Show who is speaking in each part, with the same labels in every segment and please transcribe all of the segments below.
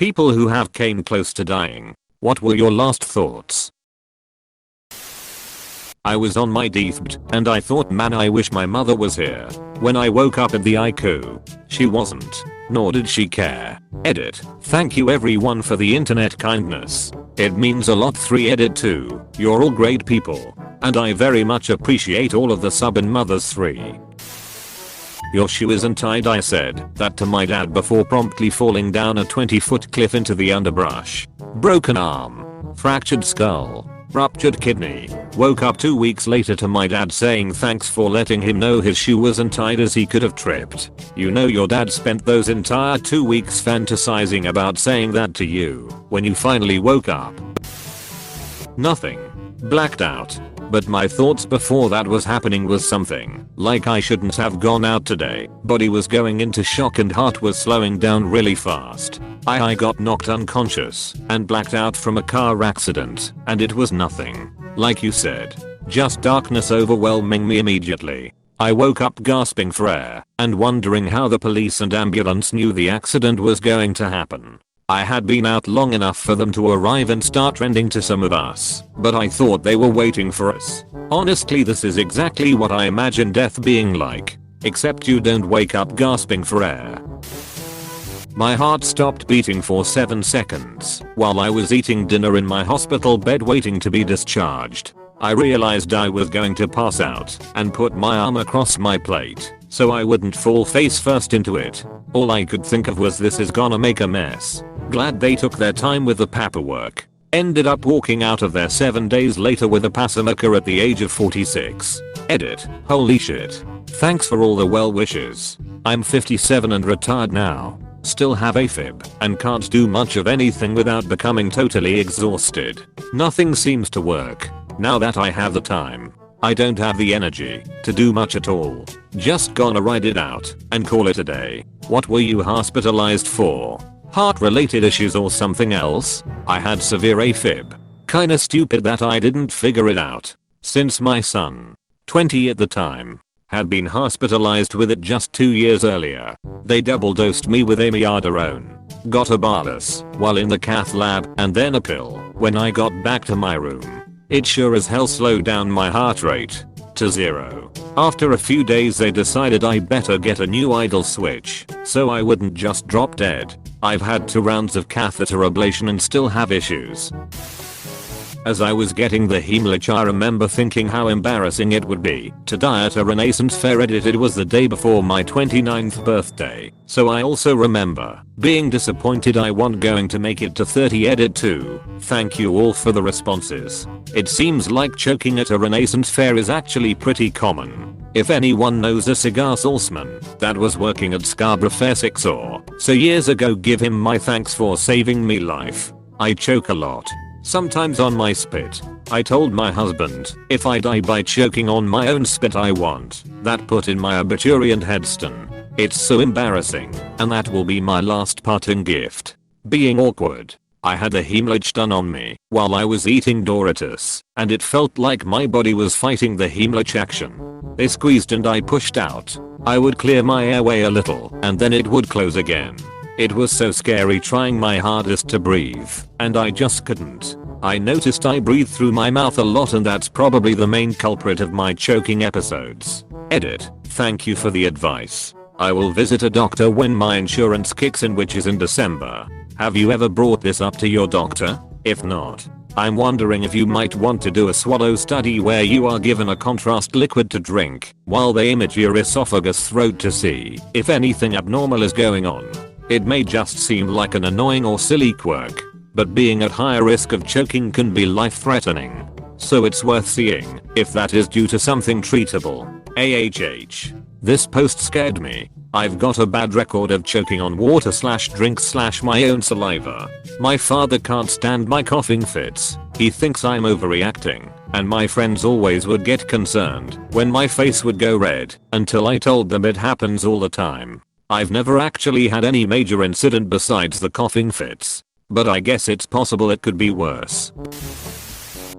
Speaker 1: People who have came close to dying. What were your last thoughts? I was on my deathbed and I thought, man, I wish my mother was here. When I woke up at the ICU, she wasn't, nor did she care. Edit. Thank you everyone for the internet kindness. It means a lot. 3 Edit 2. You're all great people. And I very much appreciate all of the sub and mothers. 3. Your shoe isn't tied. I said that to my dad before promptly falling down a 20-foot cliff into the underbrush. Broken arm. Fractured skull. Ruptured kidney. Woke up 2 weeks later to my dad saying thanks for letting him know his shoe wasn't tied as he could have tripped. You know your dad spent those entire 2 weeks fantasizing about saying that to you when you finally woke up. Nothing. Blacked out. But my thoughts before that was happening was something like I shouldn't have gone out today. Body was going into shock and heart was slowing down really fast. I got knocked unconscious and blacked out from a car accident, and it was nothing like you said, just darkness overwhelming me immediately. I woke up gasping for air and wondering how the police and ambulance knew the accident was going to happen. I had been out long enough for them to arrive and start rending to some of us, but I thought they were waiting for us. Honestly, this is exactly what I imagine death being like, except you don't wake up gasping for air. My heart stopped beating for 7 seconds while I was eating dinner in my hospital bed waiting to be discharged. I realized I was going to pass out and put my arm across my plate so I wouldn't fall face first into it. All I could think of was, this is gonna make a mess. Glad they took their time with the paperwork. Ended up walking out of there 7 days later with a passamaker at the age of 46. Edit. Holy shit. Thanks for all the well wishes. I'm 57 and retired now. Still have AFib and can't do much of anything without becoming totally exhausted. Nothing seems to work. Now that I have the time, I don't have the energy to do much at all. Just gonna ride it out and call it a day. What were you hospitalized for? Heart related issues or something else? I had severe AFib. Kinda stupid that I didn't figure it out, since my son, 20 at the time, had been hospitalized with it just 2 years earlier. They double dosed me with amiodarone, got a bolus while in the cath lab, and then a pill when I got back to my room. It sure as hell slowed down my heart rate to 0. After a few days they decided I better get a new idle switch so I wouldn't just drop dead. I've had 2 rounds of catheter ablation and still have issues. As I was getting the hemorrhage, I remember thinking how embarrassing it would be to die at a Renaissance fair. Edit. It was the day before my 29th birthday, so I also remember being disappointed I wasn't going to make it to 30. Edit 2. Thank you all for the responses. It seems like choking at a Renaissance fair is actually pretty common. If anyone knows a cigar salesman that was working at Scarborough Fair 6 or so years ago, give him my thanks for saving me life. I choke a lot. Sometimes on my spit. I told my husband, if I die by choking on my own spit, I want that put in my obituary and headstone. It's so embarrassing, and that will be my last parting gift. Being awkward. I had a hemorrhage done on me while I was eating Doritos, and it felt like my body was fighting the hemorrhage action. They squeezed and I pushed out. I would clear my airway a little, and then it would close again. It was so scary trying my hardest to breathe, and I just couldn't. I noticed I breathe through my mouth a lot, and that's probably the main culprit of my choking episodes. Edit. Thank you for the advice. I will visit a doctor when my insurance kicks in, which is in December. Have you ever brought this up to your doctor? If not, I'm wondering if you might want to do a swallow study where you are given a contrast liquid to drink while they image your esophagus throat to see if anything abnormal is going on. It may just seem like an annoying or silly quirk, but being at higher risk of choking can be life-threatening. So it's worth seeing if that is due to something treatable. AHH. This post scared me. I've got a bad record of choking on water/drinks/my own saliva. My father can't stand my coughing fits. He thinks I'm overreacting, and my friends always would get concerned when my face would go red until I told them it happens all the time. I've never actually had any major incident besides the coughing fits, but I guess it's possible it could be worse.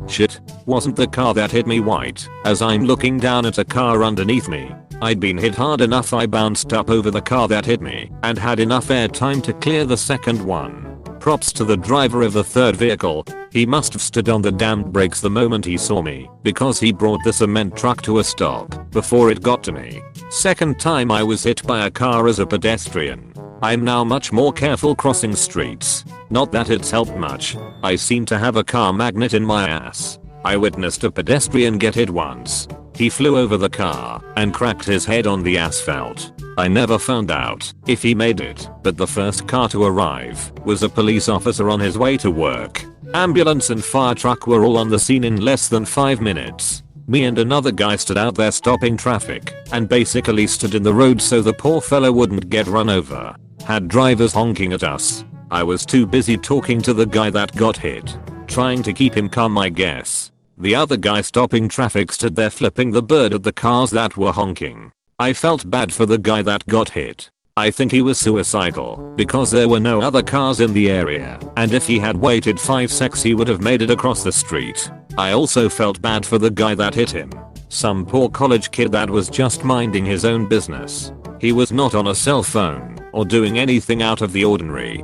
Speaker 1: Shit, wasn't the car that hit me white as I'm looking down at a car underneath me? I'd been hit hard enough I bounced up over the car that hit me and had enough air time to clear the second one. props to the driver of the third vehicle. He must have stood on the damned brakes the moment he saw me, because he brought the cement truck to a stop before it got to me. Second time I was hit by a car as a pedestrian. I'm now much more careful crossing streets. Not that it's helped much. I seem to have a car magnet in my ass. I witnessed a pedestrian get hit once. He flew over the car and cracked his head on the asphalt. I never found out if he made it, but the first car to arrive was a police officer on his way to work. Ambulance and fire truck were all on the scene in less than 5 minutes. Me and another guy stood out there stopping traffic and basically stood in the road so the poor fellow wouldn't get run over. Had drivers honking at us. I was too busy talking to the guy that got hit, trying to keep him calm, I guess. The other guy stopping traffic stood there flipping the bird at the cars that were honking. I felt bad for the guy that got hit. I think he was suicidal because there were no other cars in the area, and if he had waited 5 seconds he would have made it across the street. I also felt bad for the guy that hit him. Some poor college kid that was just minding his own business. He was not on a cell phone or doing anything out of the ordinary.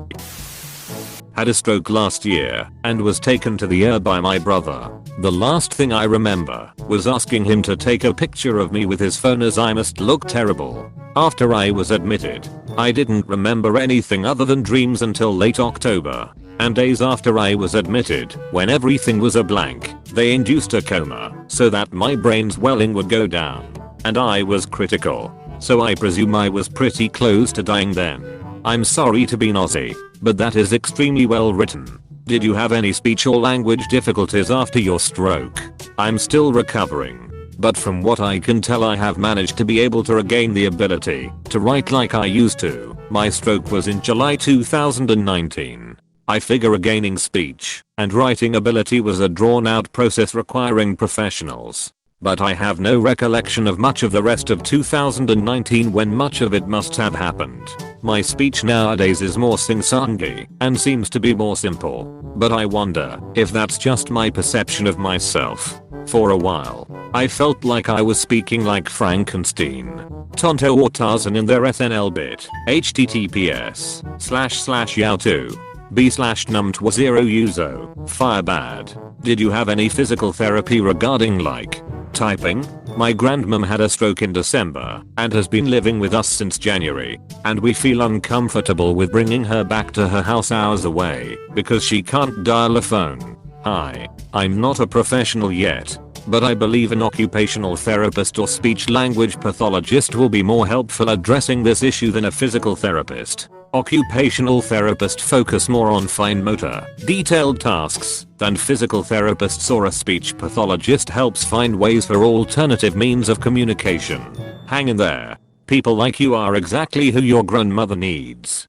Speaker 1: Had a stroke last year and was taken to the ER by my brother. The last thing I remember was asking him to take a picture of me with his phone as I must look terrible. After I was admitted, I didn't remember anything other than dreams until late October. And days after I was admitted, when everything was a blank, they induced a coma so that my brain swelling would go down. And I was critical. So I presume I was pretty close to dying then. I'm sorry to be nosy, but that is extremely well written. Did you have any speech or language difficulties after your stroke? I'm still recovering, but from what I can tell I have managed to be able to regain the ability to write like I used to. My stroke was in July 2019. I figure regaining speech and writing ability was a drawn out process requiring professionals. But I have no recollection of much of the rest of 2019 when much of it must have happened. My speech nowadays is more sing-songy and seems to be more simple. But I wonder if that's just my perception of myself. For a while, I felt like I was speaking like Frankenstein, Tonto or Tarzan in their SNL bit. https://yao2b/num20uso firebad. Did you have any physical therapy regarding like typing? My grandmom had a stroke in December and has been living with us since January, and we feel uncomfortable with bringing her back to her house hours away because she can't dial a phone. Hi, I'm not a professional yet, but I believe an occupational therapist or speech language pathologist will be more helpful addressing this issue than a physical therapist. Occupational therapists focus more on fine motor, detailed tasks than physical therapists, or a speech pathologist helps find ways for alternative means of communication. Hang in there. People like you are exactly who your grandmother needs.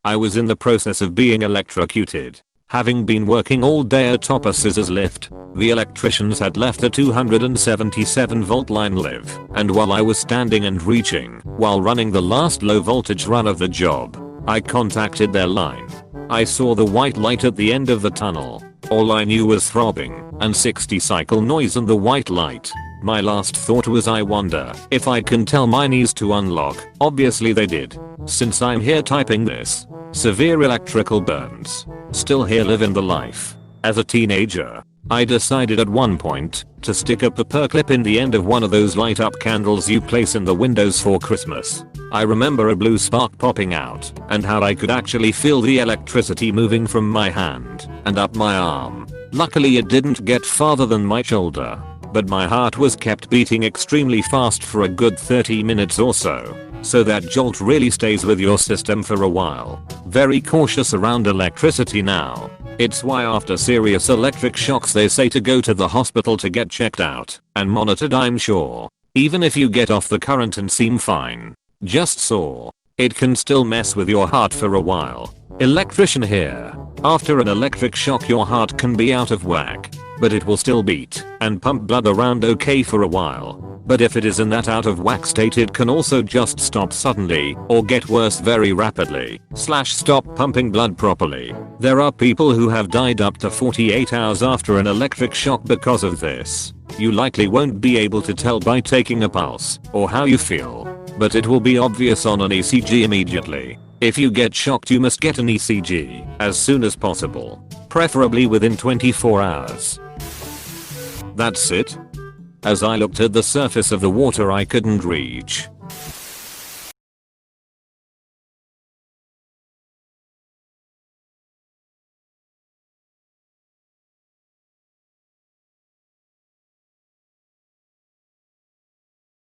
Speaker 1: I was in the process of being electrocuted. Having been working all day atop a scissors lift, the electricians had left a 277 volt line live, and while I was standing and reaching while running the last low voltage run of the job, I contacted their line. I saw the white light at the end of the tunnel. All I knew was throbbing and 60 cycle noise and the white light. My last thought was, I wonder if I can tell my knees to unlock. Obviously they did. Since I'm here typing this. Severe electrical burns. Still here living the life. As a teenager, I decided at one point to stick a paper clip in the end of one of those light up candles you place in the windows for Christmas. I remember a blue spark popping out and how I could actually feel the electricity moving from my hand and up my arm. Luckily it didn't get farther than my shoulder, but my heart was kept beating extremely fast for a good 30 minutes or so. So that jolt really stays with your system for a while. Very cautious around electricity now. It's why after serious electric shocks they say to go to the hospital to get checked out and monitored, I'm sure. Even if you get off the current and seem fine. Just so. It can still mess with your heart for a while. Electrician here. After an electric shock your heart can be out of whack, but it will still beat and pump blood around okay for a while. But if it is in that out of whack state it can also just stop suddenly or get worse very rapidly / stop pumping blood properly. There are people who have died up to 48 hours after an electric shock because of this. You likely won't be able to tell by taking a pulse or how you feel, but it will be obvious on an ECG immediately. If you get shocked you must get an ECG as soon as possible, preferably within 24 hours. That's it? As I looked at the surface of the water I couldn't reach.